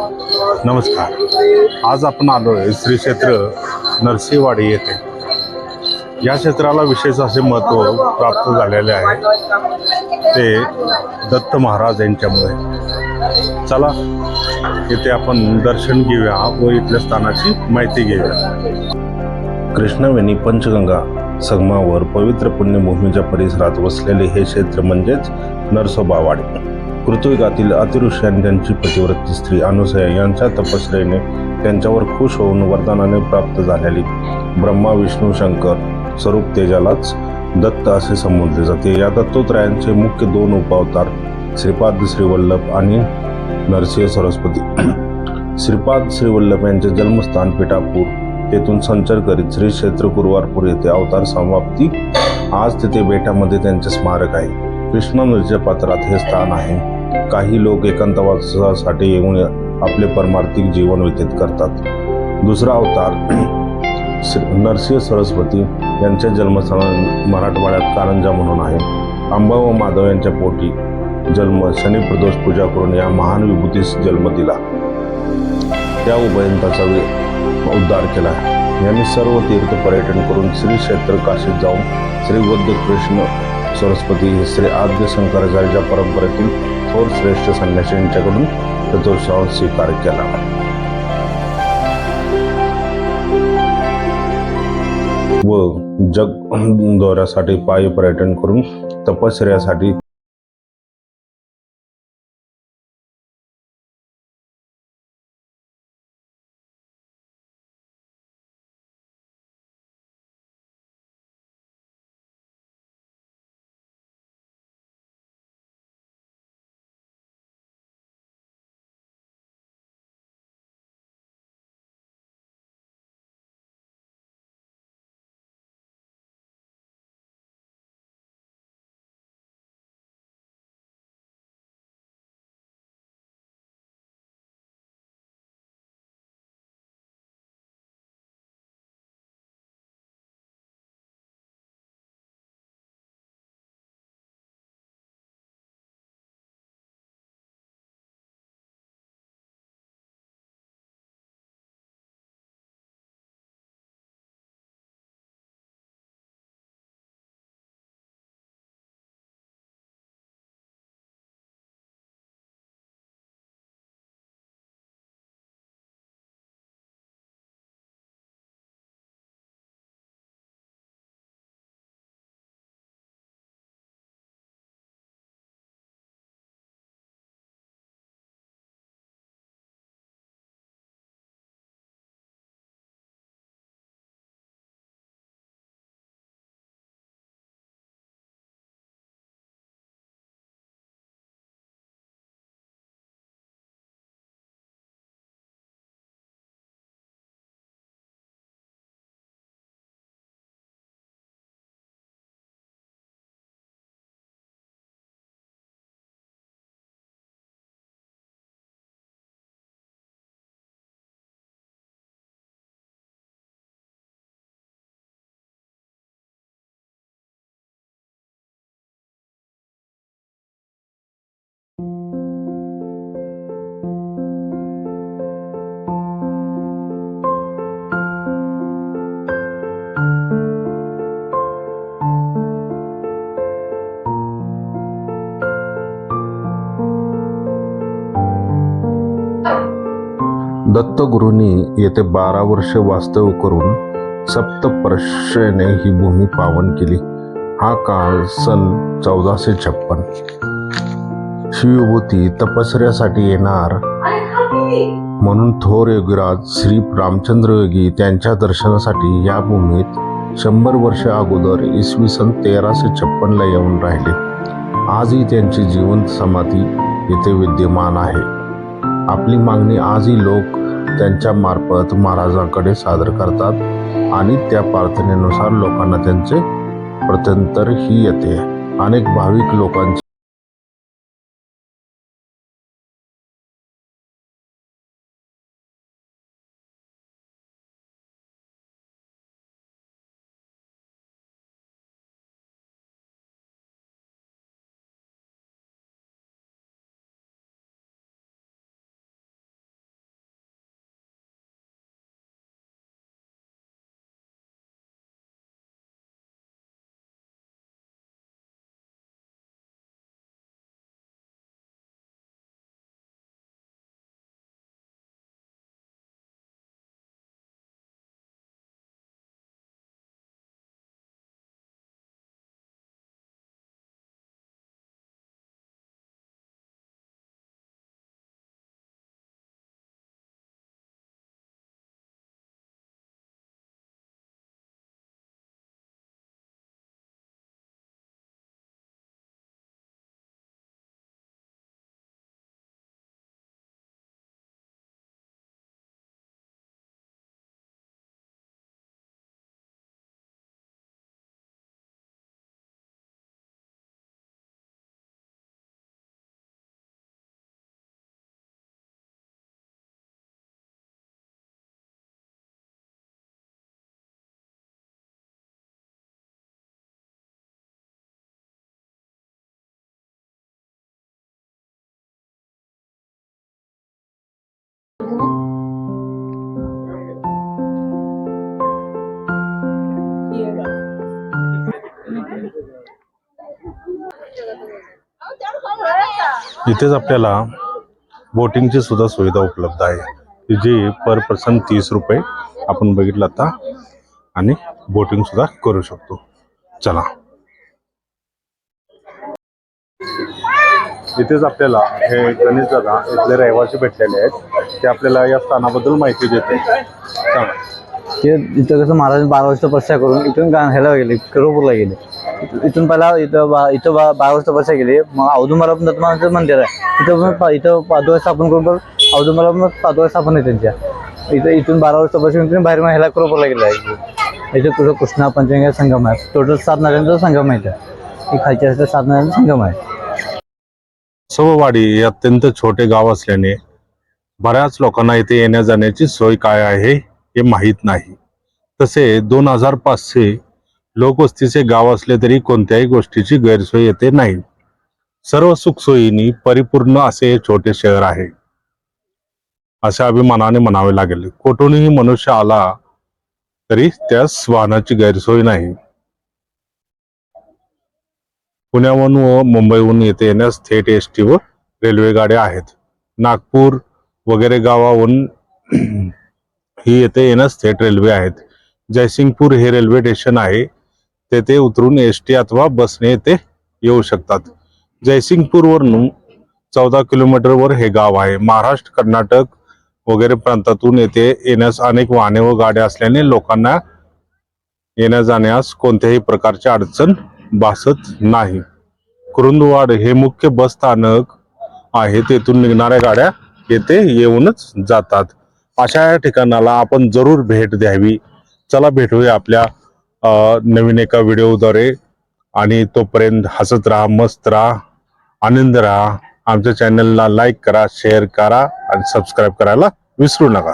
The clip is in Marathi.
नमस्कार. आज आपण आलो आहे श्री क्षेत्र नरसिंहवाडी येथे. या क्षेत्राला विशेष असे महत्त्व प्राप्त झालेले आहे ते दत्त महाराज यांच्यामुळे. चला इथे आपण दर्शन घेऊया व इथल्या स्थानाची माहिती घेऊया. कृष्णवेणी पंचगंगा संगमावर पवित्र पुण्यभूमीच्या परिसरात वसलेले हे क्षेत्र म्हणजेच नरसोबावाडी. ऋतुयुगातील अतिऋषी आणि त्यांची पतिव्रती स्त्री अनुसया यांच्या तपश्चर्येने त्यांच्यावर खुश होऊन वरदानाने प्राप्त झालेली ब्रह्मा विष्णू शंकर स्वरूप तेजालाच दत्त असे संबोधले जाते. या दत्तोत्रयांचे मुख्य दोन उपअवतार श्रीपाद श्रीवल्लभ आणि नरसिंह सरस्वती. श्रीपाद श्रीवल्लभ यांचे जन्मस्थान पिठापूर, तेथून संचार करीत श्री क्षेत्र कुरवारपूर येथे अवतार समाप्ती. आज तेथे बेटामध्ये त्यांचे स्मारक आहे. कृष्णा नदीच्या पात्रात हे स्थान आहे. काही लोक एकांतवासासाठी येऊन आपले परमार्थिक जीवन व्यतीत करतात. दुसरा अवतार नरसिंह सरस्वती यांचे जन्मस्थान मराठवाड्यात कारंजा म्हणून आहे. अंबा व माधव यांच्या पोटी जन्म शनी प्रदोष पूजा करून या महान विभूतीस जन्म दिला. त्या उभयंताचा उद्धार केला. यांनी सर्व तीर्थ पर्यटन करून श्री क्षेत्र काशीत जाऊन श्री वद्द कृष्ण सरस्वती हे श्री आद्य शंकराचार्याच्या परंपरेतील थोर श्रेष्ठ संन्यासी यांच्याकडून चतुर्श्रावण स्वीकार केला. व जग दौऱ्यासाठी पायी पर्यटन करून तपश्चर्यासाठी दत्तगुरूंनी येथे 12 वर्षे वास्तव्य करून सप्तपर्षेने ही भूमी पावन केली. हा काळ सन 1456. शिवभूती तपश्चर्यासाठी येणार म्हणून थोर योगीराज श्री रामचंद्र योगी त्यांच्या दर्शनासाठी या भूमीत 100 वर्ष अगोदर इसवी सन 1356 येऊन राहिले. आजही त्यांची जिवंत समाधी येथे विद्यमान आहे. आपली मागणी आजही लोक त्यांच्या मार्फत महाराजांकडे सादर करतात आणि त्या प्रार्थनेनुसार लोकांना त्यांचे प्रत्युत्तर ही येते. अनेक भाविक लोकांचे इथेच आपल्याला बोटिंगची सुद्धा सुविधा उपलब्ध आहे, जी पर पर्सन 30 रुपये आपण बघितलं आता, आणि बोटिंग सुद्धा करू शकतो. चला, इथेच आपल्याला हे गणेश दादा इथले रहिवासी भेटलेले आहेत. ते आपल्याला या स्थानाबद्दल माहिती देते. सांगा. ते इथं कसं महाराज 12 वाजता तपस्या करून इथून ह्याला गेले, करोपूरला गेले. इथून पहिला इथं 12 वाजता तपस्या केली. मग औदुंबरला पण दत्तमाचं मंदिर आहे, इथं पादुका स्थापन करून औदुंबरला पण पादुका स्थापन आहे त्यांच्या इथून 12 वाजता तपस्या करून बाहेर मग ह्याला करोपूरला गेले आहे. इथं तुझं कृष्णा पंचगंगा संगम आहे. टोटल 7 नद्यांचा संगम आहे. इथं खालच्या 7 नद्यांचा संगम आहे. सववाडी हे अत्यंत छोटे गाव असल्याने बऱ्याच लोकांना इथे येण्या जाण्याची सोय काय आहे हे माहीत नाही. तसे 2500 लोकवस्तीचे गाव असले तरी कोणत्याही गोष्टीची गैरसोय येथे नाही. सर्व सुखसोयींनी परिपूर्ण असे हे छोटे शहर आहे, अशा अभिमानाने म्हणावे लागेल. कोठूनही मनुष्य आला तरी त्यास वाहनाची गैरसोय नाही. पुण्याहून व मुंबईहून येथे येण्यास थेट एसटी व रेल्वे गाड्या आहेत. नागपूर वगैरे गावाहून ही येथे येण्यास थेट रेल्वे आहेत. जयसिंगपूर हे रेल्वे स्टेशन आहे, तेथे उतरून एसटी अथवा बसने येथे येऊ शकतात. जयसिंगपूरवरून 14 किलोमीटरवर हे गाव आहे. महाराष्ट्र, कर्नाटक वगैरे प्रांतातून येथे येण्यास अनेक वाहने व गाड्या असल्याने लोकांना येण्या जाण्यास कोणत्याही प्रकारची अडचण भासत नाही. कुरुंदवाड हे मुख्य बस स्थानक आहे, तेथून निघणाऱ्या गाड्या येथे येऊनच जातात. अशा ठिकाणाला आपण जरूर भेट द्यावी. चला, भेटूया आपल्या नवीन एका व्हिडिओद्वारे. आणि तोपर्यंत हसत राहा, मस्त राहा, आनंद राहा. आमच्या चॅनलला लाईक करा, शेअर करा आणि सबस्क्राईब करायला विसरू नका.